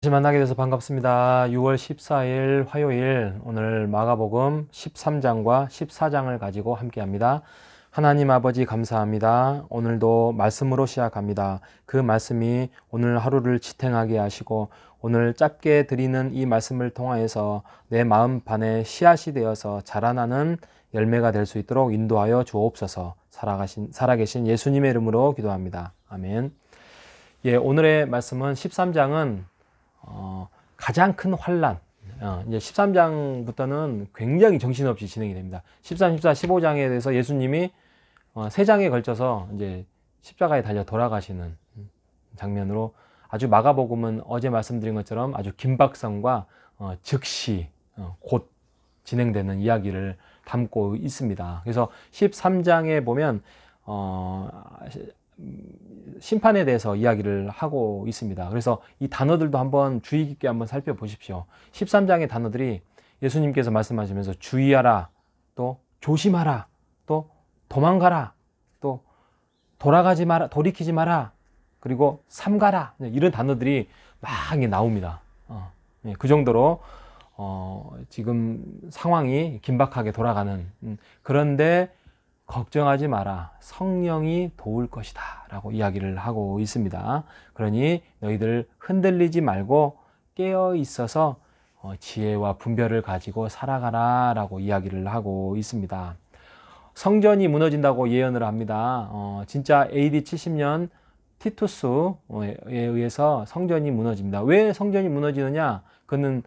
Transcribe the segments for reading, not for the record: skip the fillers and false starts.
다시 만나게 돼서 반갑습니다. 6월 14일 화요일, 오늘 마가복음 13장과 14장을 가지고 함께 합니다. 하나님 아버지 감사합니다. 오늘도 말씀으로 시작합니다. 그 말씀이 오늘 하루를 지탱하게 하시고 오늘 짧게 드리는 이 말씀을 통하여서 내 마음판에 씨앗이 되어서 자라나는 열매가 될 수 있도록 인도하여 주옵소서. 살아계신 예수님의 이름으로 기도합니다. 아멘. 예, 오늘의 말씀은 13장은 가장 큰 환난, 이제 13장부터는 굉장히 정신없이 진행이 됩니다. 13, 14, 15장에 대해서 예수님이 세 장에 걸쳐서 이제 십자가에 달려 돌아가시는 장면으로 아주 마가복음은 어제 말씀드린 것처럼 아주 긴박성과 즉시 곧 진행되는 이야기를 담고 있습니다. 그래서 13장에 보면 심판에 대해서 이야기를 하고 있습니다. 그래서 이 단어들도 한번 주의 깊게 한번 살펴보십시오. 13장의 단어들이 예수님께서 말씀하시면서 주의하라, 또 조심하라, 또 도망가라, 또 돌아가지 마라, 돌이키지 마라, 그리고 삼가라, 이런 단어들이 막 나옵니다. 그 정도로 지금 상황이 긴박하게 돌아가는, 그런데 걱정하지 마라. 성령이 도울 것이다. 라고 이야기를 하고 있습니다. 그러니 너희들 흔들리지 말고 깨어 있어서 지혜와 분별을 가지고 살아가라. 라고 이야기를 하고 있습니다. 성전이 무너진다고 예언을 합니다. 진짜 AD 70년 티투스에 의해서 성전이 무너집니다. 왜 성전이 무너지느냐? 그는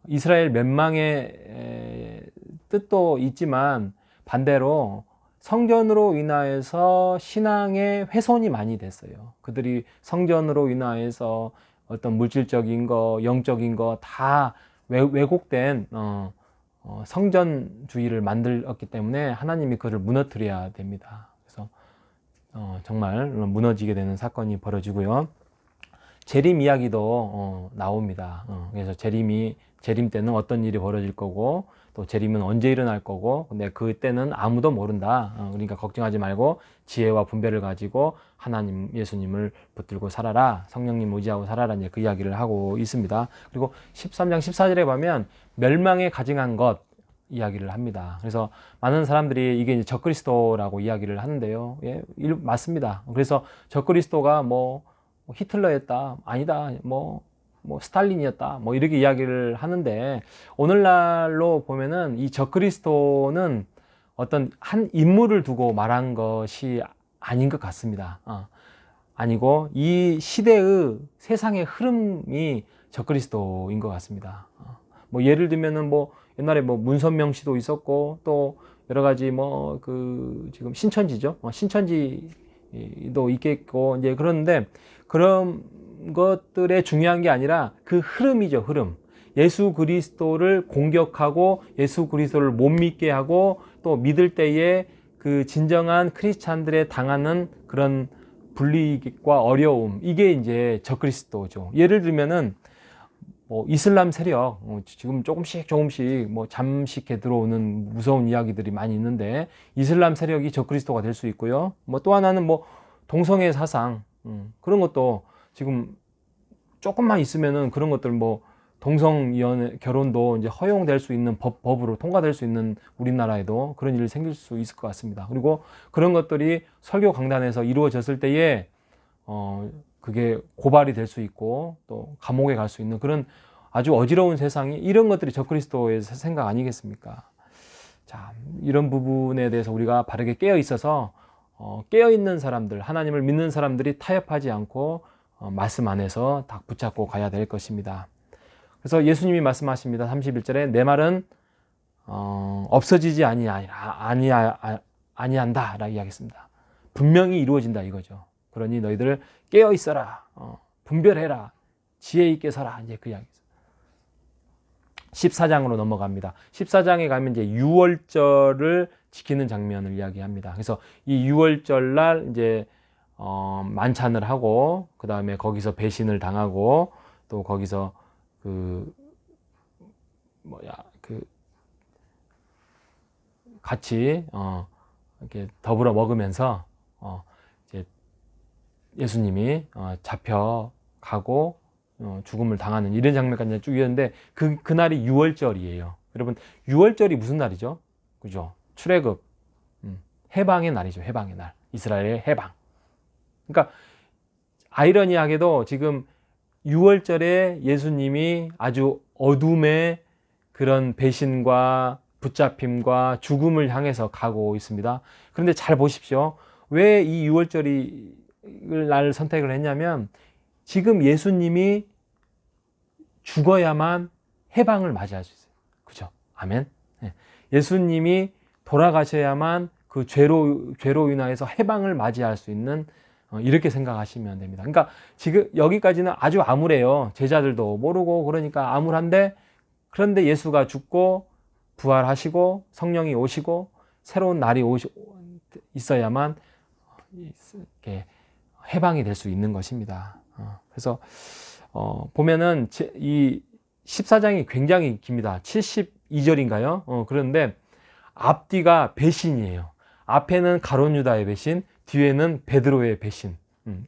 이스라엘 멸망의 뜻도 있지만 반대로 성전으로 인하여서 신앙의 훼손이 많이 됐어요. 그들이 성전으로 인하여서 어떤 물질적인 거, 영적인 거 다 왜곡된 성전주의를 만들었기 때문에 하나님이 그를 무너뜨려야 됩니다. 그래서 정말 무너지게 되는 사건이 벌어지고요. 재림 이야기도 나옵니다. 그래서 재림 때는 어떤 일이 벌어질 거고 또 재림은 언제 일어날 거고 근데 그때는 아무도 모른다. 그러니까 걱정하지 말고 지혜와 분별을 가지고 하나님 예수님을 붙들고 살아라. 성령님 의지하고 살아라. 이제 그 이야기를 하고 있습니다. 그리고 13장 14절에 보면 멸망에 가증한 것 이야기를 합니다. 그래서 많은 사람들이 이게 이제 적그리스도라고 이야기를 하는데요. 예, 맞습니다. 그래서 적그리스도가 뭐 히틀러였다, 아니다, 뭐 스탈린이었다, 뭐 이렇게 이야기를 하는데 오늘날로 보면은 이 적그리스도는 어떤 한 인물을 두고 말한 것이 아닌 것 같습니다. 아니고 이 시대의 세상의 흐름이 적그리스도인 것 같습니다. 뭐 예를 들면은 뭐 옛날에 뭐 문선명 씨도 있었고 또 여러 가지 뭐 그 지금 신천지죠. 신천지도 있겠고 이제 그런데 그런 것들의 중요한 게 아니라 그 흐름이죠, 흐름. 예수 그리스도를 공격하고 예수 그리스도를 못 믿게 하고 또 믿을 때에 그 진정한 크리스찬들의 당하는 그런 불이익과 어려움, 이게 이제 적그리스도죠. 예를 들면은 뭐 이슬람 세력 지금 조금씩 뭐 잠식해 들어오는 무서운 이야기들이 많이 있는데 이슬람 세력이 적그리스도가 될 수 있고요. 뭐 또 하나는 뭐 동성애 사상 그런 것도 지금 조금만 있으면은 그런 것들 뭐 동성 결혼도 이제 허용될 수 있는 법으로 통과될 수 있는 우리나라에도 그런 일이 생길 수 있을 것 같습니다. 그리고 그런 것들이 설교 강단에서 이루어졌을 때에 그게 고발이 될 수 있고 또 감옥에 갈 수 있는 그런 아주 어지러운 세상이 이런 것들이 적그리스도의 생각 아니겠습니까? 자, 이런 부분에 대해서 우리가 바르게 깨어 있어서 깨어 있는 사람들, 하나님을 믿는 사람들이 타협하지 않고 말씀 안에서 딱 붙잡고 가야 될 것입니다. 그래서 예수님이 말씀하십니다. 31절에 내 말은 없어지지 아니한다 라고 이야기했습니다. 분명히 이루어진다 이거죠. 그러니 너희들 깨어 있어라, 분별해라, 지혜 있게 서라. 이제 그 이야기죠. 14장으로 넘어갑니다. 14장에 가면 이제 유월절을 지키는 장면을 이야기합니다. 그래서 이 유월절 날 이제 만찬을 하고 그 다음에 거기서 배신을 당하고 또 거기서 같이 이렇게 더불어 먹으면서 이제 예수님이 잡혀가고 죽음을 당하는 이런 장면까지 쭉 이었는데 그날이 6월절이에요. 여러분 6월절이 무슨 날이죠? 그죠? 출애굽 해방의 날이죠. 해방의 날. 이스라엘의 해방. 그러니까 아이러니하게도 지금 6월절에 예수님이 아주 어둠의 그런 배신과 붙잡힘과 죽음을 향해서 가고 있습니다. 그런데 잘 보십시오. 왜 이 6월절을 날 선택을 했냐면 지금 예수님이 죽어야만 해방을 맞이할 수 있어요. 그죠? 아멘. 예수님이 돌아가셔야만 그 죄로 인하여서 해방을 맞이할 수 있는 이렇게 생각하시면 됩니다. 그러니까 지금 여기까지는 아주 암울해요. 제자들도 모르고 그러니까 암울한데 그런데 예수가 죽고 부활하시고 성령이 오시고 새로운 날이 있어야만 이렇게 해방이 될 수 있는 것입니다. 그래서 보면은 이 14장이 굉장히 깁니다. 72절인가요? 그런데 앞뒤가 배신이에요. 앞에는 가룟 유다의 배신, 뒤에는 베드로의 배신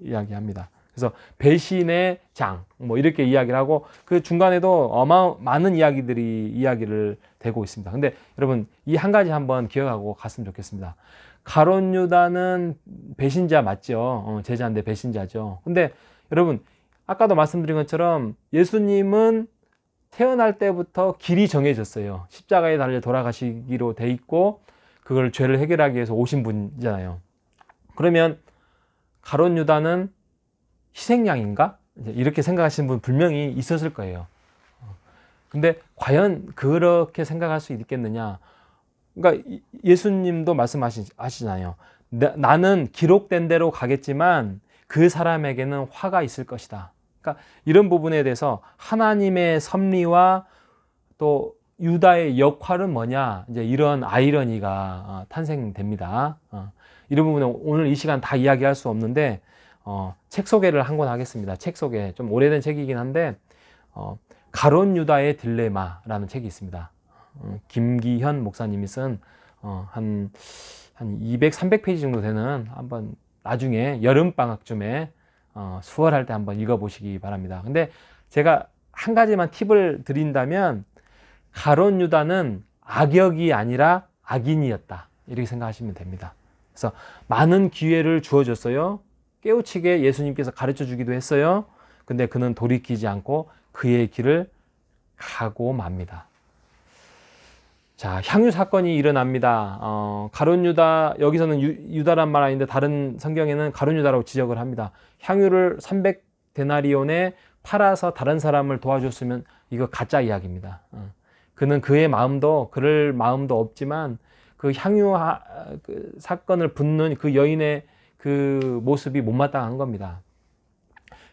이야기합니다. 그래서 배신의 장 뭐 이렇게 이야기를 하고 그 중간에도 많은 이야기를 되고 있습니다. 근데 여러분 이 한 가지 한번 기억하고 갔으면 좋겠습니다. 가룟 유다는 배신자 맞죠? 제자인데 배신자죠. 근데 여러분 아까도 말씀드린 것처럼 예수님은 태어날 때부터 길이 정해졌어요. 십자가에 달려 돌아가시기로 돼 있고 그걸 죄를 해결하기 위해서 오신 분이잖아요. 그러면 가룟 유다는 희생양인가? 이렇게 생각하시는 분 분명히 있었을 거예요. 근데 과연 그렇게 생각할 수 있겠느냐? 그러니까 예수님도 말씀하시잖아요. 나는 기록된 대로 가겠지만 그 사람에게는 화가 있을 것이다. 그러니까 이런 부분에 대해서 하나님의 섭리와 또 유다의 역할은 뭐냐? 이제 이런 아이러니가 탄생됩니다. 이런 부분은 오늘 이 시간 다 이야기할 수 없는데 책 소개를 한 권 하겠습니다. 책 소개 좀 오래된 책이긴 한데 가룟 유다의 딜레마라는 책이 있습니다. 김기현 목사님이 쓴 한 200, 300페이지 정도 되는 한번 나중에 여름방학쯤에 수월할 때 한번 읽어보시기 바랍니다. 근데 제가 한 가지만 팁을 드린다면 가룟 유다는 악역이 아니라 악인이었다. 이렇게 생각하시면 됩니다. 그래서 많은 기회를 주어줬어요. 깨우치게 예수님께서 가르쳐 주기도 했어요. 근데 그는 돌이키지 않고 그의 길을 가고 맙니다. 자, 향유 사건이 일어납니다. 가룟 유다, 여기서는 유다란 말 아닌데 다른 성경에는 가룟 유다라고 지적을 합니다. 향유를 300데나리온에 팔아서 다른 사람을 도와줬으면 이거 가짜 이야기입니다. 그는 그의 마음도 그럴 마음도 없지만 그 향유 그 사건을 붓는 그 여인의 그 모습이 못마땅한 겁니다.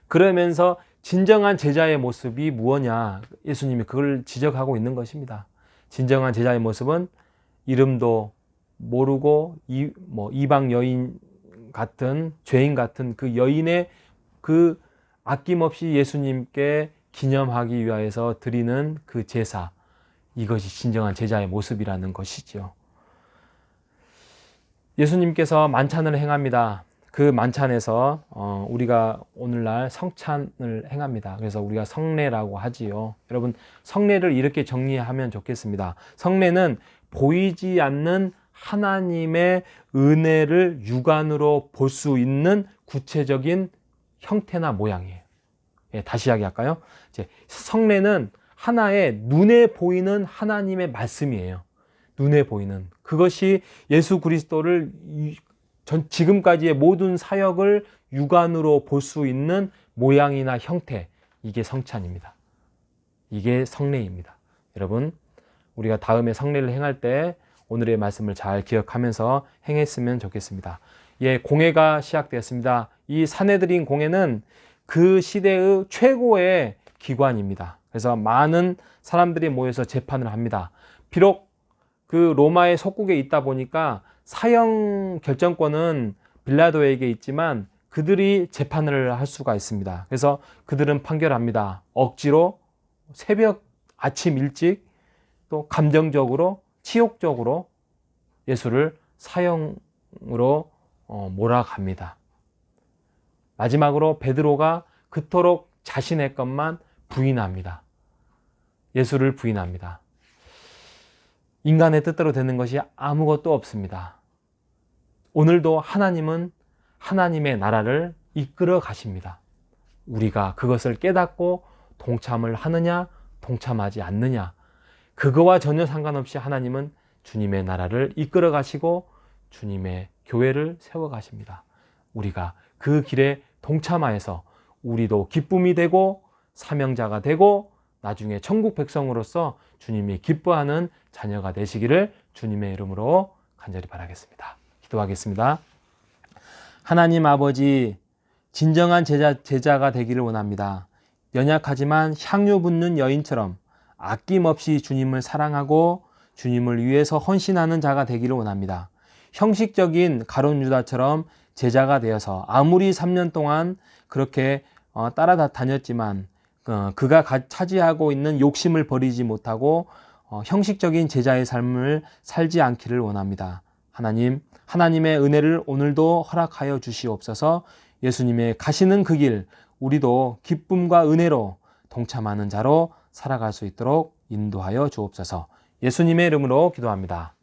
그러면서 진정한 제자의 모습이 무엇냐? 예수님이 그걸 지적하고 있는 것입니다. 진정한 제자의 모습은 이름도 모르고 이방 여인 같은 죄인 같은 그 여인의 그 아낌없이 예수님께 기념하기 위하여서 드리는 그 제사, 이것이 진정한 제자의 모습이라는 것이죠. 예수님께서 만찬을 행합니다. 그 만찬에서 우리가 오늘날 성찬을 행합니다. 그래서 우리가 성례라고 하지요. 여러분, 성례를 이렇게 정리하면 좋겠습니다. 성례는 보이지 않는 하나님의 은혜를 육안으로 볼 수 있는 구체적인 형태나 모양이에요. 예, 다시 이야기할까요? 성례는 하나의 눈에 보이는 하나님의 말씀이에요. 눈에 보이는 그것이 예수 그리스도를 지금까지의 모든 사역을 육안으로 볼 수 있는 모양이나 형태, 이게 성찬입니다. 이게 성례입니다. 여러분, 우리가 다음에 성례를 행할 때 오늘의 말씀을 잘 기억하면서 행했으면 좋겠습니다. 예, 공회가 시작되었습니다. 이 산헤드린 공회는 그 시대의 최고의 기관입니다. 그래서 많은 사람들이 모여서 재판을 합니다. 비록 그 로마의 속국에 있다 보니까 사형 결정권은 빌라도에게 있지만 그들이 재판을 할 수가 있습니다. 그래서 그들은 판결합니다. 억지로 새벽 아침 일찍 또 감정적으로 치욕적으로 예수를 사형으로 몰아갑니다. 마지막으로 베드로가 그토록 자신의 것만 부인합니다. 예수를 부인합니다. 인간의 뜻대로 되는 것이 아무것도 없습니다. 오늘도 하나님은 하나님의 나라를 이끌어 가십니다. 우리가 그것을 깨닫고 동참을 하느냐, 동참하지 않느냐, 그거와 전혀 상관없이 하나님은 주님의 나라를 이끌어 가시고 주님의 교회를 세워 가십니다. 우리가 그 길에 동참하여서 우리도 기쁨이 되고 사명자가 되고 나중에 천국 백성으로서 주님이 기뻐하는 자녀가 되시기를 주님의 이름으로 간절히 바라겠습니다. 기도하겠습니다. 하나님 아버지, 진정한 제자가 되기를 원합니다. 연약하지만 향유 붓는 여인처럼 아낌없이 주님을 사랑하고 주님을 위해서 헌신하는 자가 되기를 원합니다. 형식적인 가룟 유다처럼 제자가 되어서 아무리 3년 동안 그렇게 따라다녔지만 그가 차지하고 있는 욕심을 버리지 못하고 형식적인 제자의 삶을 살지 않기를 원합니다. 하나님, 하나님의 은혜를 오늘도 허락하여 주시옵소서. 예수님의 가시는 그 길, 우리도 기쁨과 은혜로 동참하는 자로 살아갈 수 있도록 인도하여 주옵소서. 예수님의 이름으로 기도합니다.